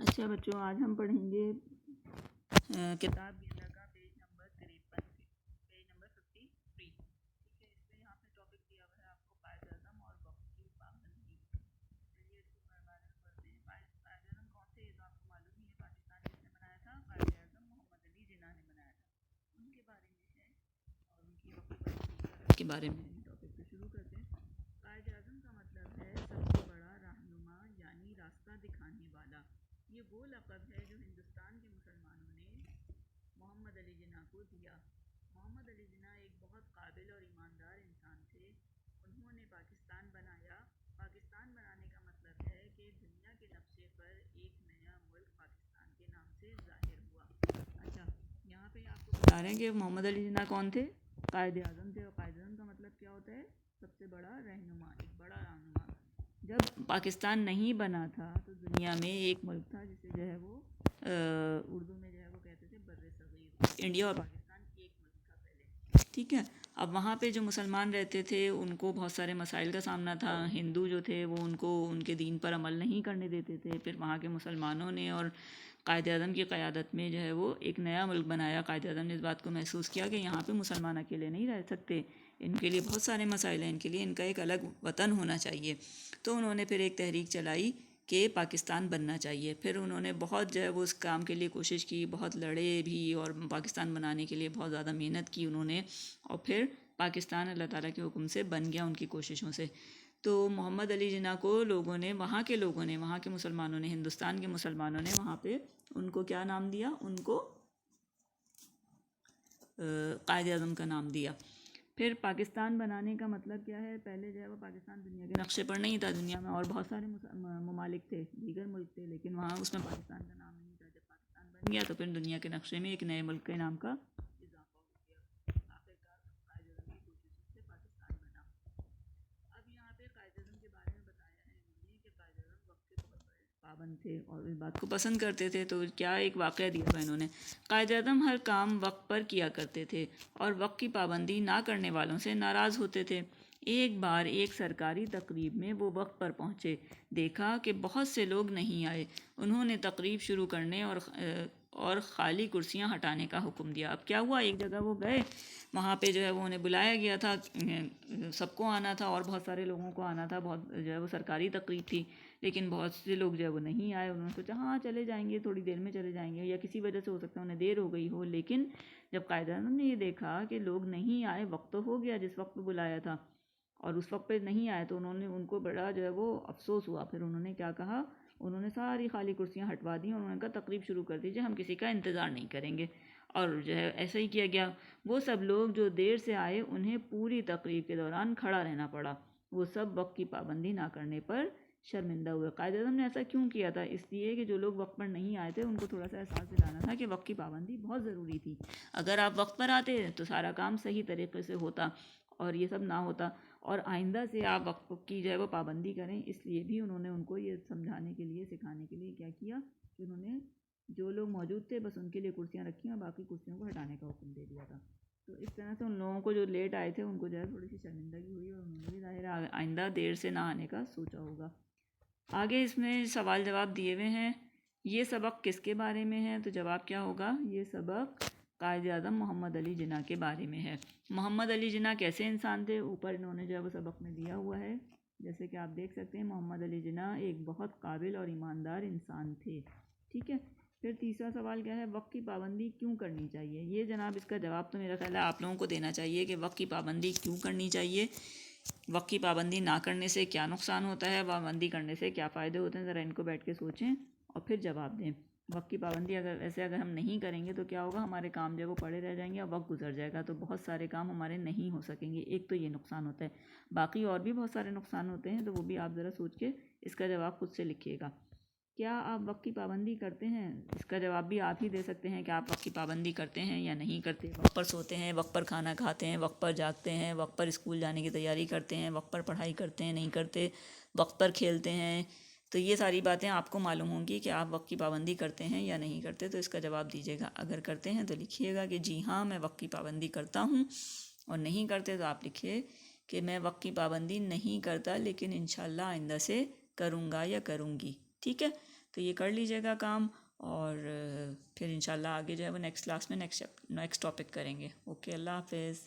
اچھا بچوں، آج ہم پڑھیں گے کتاب گیندہ کا پیج نمبر 53، پیج نمبر 53۔ ٹھیک ہے، اس میں یہاں پہ ٹاپک دیا ہوا ہے آپ کو قائد اعظم اور وقت کی پابندی۔ چلیے اس کو بارے میں پڑھتے ہیں۔ قائد اعظم کون تھے یہ تو آپ کو معلوم ہی ہے، پاکستان کس نے بنایا تھا؟ قائد اعظم محمد علی جناح نے بنایا تھا، ان کے بارے میں ہے اور ان کی وقت پابندی کے بارے میں ٹاپک کو شروع کرتے ہیں۔ قائد اعظم کا مطلب ہے سب سے بڑا رہنما، یعنی راستہ دکھانے والا۔ یہ وہ لقب ہے جو ہندوستان کے مسلمانوں نے محمد علی جناح کو دیا۔ محمد علی جناح ایک بہت قابل اور ایماندار انسان تھے۔ انہوں نے پاکستان بنایا۔ پاکستان بنانے کا مطلب ہے کہ دنیا کے نقشے پر ایک نیا ملک پاکستان کے نام سے ظاہر ہوا۔ اچھا، یہاں پہ آپ کو بتا رہے ہیں کہ محمد علی جناح کون تھے؟ قائد اعظم تھے، اور قائد اعظم کا مطلب کیا ہوتا ہے؟ سب سے بڑا رہنما، ایک بڑا رہنما۔ جب پاکستان نہیں بنا تھا تو دنیا میں ایک ملک تھا جسے جو ہے وہ اردو میں جو ہے وہ کہتے تھے بر صغیر۔ انڈیا اور پاکستان ایک ملک تھا پہلے، ٹھیک ہے۔ اب وہاں پہ جو مسلمان رہتے تھے ان کو بہت سارے مسائل کا سامنا تھا۔ ہندو جو تھے وہ ان کو ان کے دین پر عمل نہیں کرنے دیتے تھے۔ پھر وہاں کے مسلمانوں نے اور قائد اعظم کی قیادت میں جو ہے وہ ایک نیا ملک بنایا۔ قائد اعظم نے اس بات کو محسوس کیا کہ یہاں پہ مسلمان اکیلے نہیں رہ سکتے، ان کے لیے بہت سارے مسائل ہیں، ان کے لیے ان کا ایک الگ وطن ہونا چاہیے۔ تو انہوں نے پھر ایک تحریک چلائی کہ پاکستان بننا چاہیے۔ پھر انہوں نے بہت جو ہے وہ اس کام کے لیے کوشش کی، بہت لڑے بھی، اور پاکستان بنانے کے لیے بہت زیادہ محنت کی انہوں نے، اور پھر پاکستان اللہ تعالیٰ کے حکم سے بن گیا ان کی کوششوں سے۔ تو محمد علی جناح کو لوگوں نے، وہاں کے مسلمانوں نے، ہندوستان کے مسلمانوں نے وہاں پہ ان کو کیا نام دیا؟ ان کو قائد اعظم کا نام دیا۔ پھر پاکستان بنانے کا مطلب کیا ہے؟ پہلے جو ہے وہ پاکستان دنیا کے نقشے پر نہیں تھا، دنیا میں اور بہت سارے ممالک تھے، دیگر ملک تھے، لیکن وہاں اس میں پاکستان کا نام نہیں تھا۔ جب پاکستان بن گیا تو پھر دنیا کے نقشے میں ایک نئے ملک کے نام کا اضافہ ہو گیا۔ آخرکار قائد اعظم کی کوششوں سے پاکستان بنا۔ اب یہاں پہ قائد اعظم کے بارے میں بتایا ہے انہوں نے کہ قائد اعظم وقت کے بہت بڑے پابند تھے اور اس بات کو پسند کرتے تھے۔ تو کیا ایک واقعہ دیا تھا انہوں نے، قائد اعظم ہر کام وقت پر کیا کرتے تھے اور وقت کی پابندی نہ کرنے والوں سے ناراض ہوتے تھے۔ ایک بار ایک سرکاری تقریب میں وہ وقت پر پہنچے، دیکھا کہ بہت سے لوگ نہیں آئے۔ انہوں نے تقریب شروع کرنے اور خالی کرسیاں ہٹانے کا حکم دیا۔ اب کیا ہوا، ایک جگہ وہ گئے، وہاں پہ جو ہے وہ انہیں بلایا گیا تھا، سب کو آنا تھا اور بہت سارے لوگوں کو آنا تھا، بہت جو ہے وہ سرکاری تقریب تھی، لیکن بہت سے لوگ جو ہے وہ نہیں آئے۔ انہوں نے سوچا ہاں چلے جائیں گے، تھوڑی دیر میں چلے جائیں گے، یا کسی وجہ سے ہو سکتا ہے انہیں دیر ہو گئی ہو۔ لیکن جب قائد اعظم نے یہ دیکھا کہ لوگ نہیں آئے، وقت تو ہو گیا جس وقت پہ بلایا تھا اور اس وقت پہ نہیں آئے، تو ان کو بڑا جو ہے وہ افسوس ہوا۔ پھر انہوں نے کیا کہا، انہوں نے ساری خالی کرسیاں ہٹوا دیں اور انہوں نے کہا تقریب شروع کر دیجیے، ہم کسی کا انتظار نہیں کریں گے۔ اور جو ہے ایسا ہی کیا گیا۔ وہ سب لوگ جو دیر سے آئے انہیں پوری تقریب کے دوران کھڑا رہنا پڑا۔ وہ سب وقت کی پابندی نہ کرنے پر شرمندہ ہوئے۔ قائد اعظم نے ایسا کیوں کیا تھا؟ اس لیے کہ جو لوگ وقت پر نہیں آئے تھے ان کو تھوڑا سا احساس دلانا تھا کہ وقت کی پابندی بہت ضروری تھی۔ اگر آپ وقت پر آتے تو سارا کام صحیح طریقے سے ہوتا اور یہ سب نہ ہوتا، اور آئندہ سے آپ وقت کی جو ہے وہ پابندی کریں۔ اس لیے بھی انہوں نے ان کو یہ سمجھانے کے لیے، سکھانے کے لیے کیا کیا کہ انہوں نے جو لوگ موجود تھے بس ان کے لیے کرسیاں رکھیں اور باقی کرسیوں کو ہٹانے کا حکم دے دیا تھا۔ تو اس طرح سے ان لوگوں کو جو لیٹ آئے تھے ان کو جو ہے تھوڑی سی شرمندگی ہوئی، اور انہوں نے بھی ظاہر آئندہ دیر سے نہ آنے کا سوچا ہوگا۔ آگے اس میں سوال جواب دیے ہوئے ہیں۔ یہ سبق کس کے بارے میں ہے؟ تو جواب کیا ہوگا، یہ سبق قائد اعظم محمد علی جناح کے بارے میں ہے۔ محمد علی جناح کیسے انسان تھے؟ اوپر انہوں نے جو ہے وہ سبق میں دیا ہوا ہے، جیسے کہ آپ دیکھ سکتے ہیں محمد علی جناح ایک بہت قابل اور ایماندار انسان تھے، ٹھیک ہے۔ پھر تیسرا سوال کیا ہے، وقت کی پابندی کیوں کرنی چاہیے؟ یہ جناب اس کا جواب تو میرا خیال ہے آپ لوگوں کو دینا چاہیے کہ وقت کی پابندی کیوں کرنی چاہیے، وقت کی پابندی نہ کرنے سے کیا نقصان ہوتا ہے، پابندی کرنے سے کیا فائدے ہوتے ہیں، ذرا ان کو بیٹھ کے سوچیں اور پھر جواب دیں۔ وقت کی پابندی اگر ہم نہیں کریں گے تو کیا ہوگا، ہمارے کام جو ہے وہ پڑے رہ جائیں گے اور وقت گزر جائے گا، تو بہت سارے کام ہمارے نہیں ہو سکیں گے۔ ایک تو یہ نقصان ہوتا ہے، باقی اور بھی بہت سارے نقصان ہوتے ہیں، تو وہ بھی آپ ذرا سوچ کے اس کا جواب خود سے لکھیے گا۔ کیا آپ وقت کی پابندی کرتے ہیں؟ اس کا جواب بھی آپ ہی دے سکتے ہیں کہ آپ وقت کی پابندی کرتے ہیں یا نہیں کرتے۔ وقت پر سوتے ہیں، وقت پر کھانا کھاتے ہیں، وقت پر جاگتے ہیں، وقت پر اسکول جانے کی تیاری کرتے ہیں، وقت پر پڑھائی کرتے ہیں نہیں کرتے، وقت پر کھیلتے ہیں۔ تو یہ ساری باتیں آپ کو معلوم ہوں گی کہ آپ وقت کی پابندی کرتے ہیں یا نہیں کرتے، تو اس کا جواب دیجیے گا۔ اگر کرتے ہیں تو لکھیے گا کہ جی ہاں میں وقت کی پابندی کرتا ہوں، اور نہیں کرتے تو آپ لکھیے کہ میں وقت کی پابندی نہیں کرتا لیکن انشاءاللہ آئندہ سے کروں گا یا کروں گی، ٹھیک ہے۔ تو یہ کر لیجیے گا کام، اور پھر انشاءاللہ آگے جو ہے وہ نیکسٹ کلاس میں نیکسٹ ٹاپک کریں گے. اوکے، اللہ حافظ.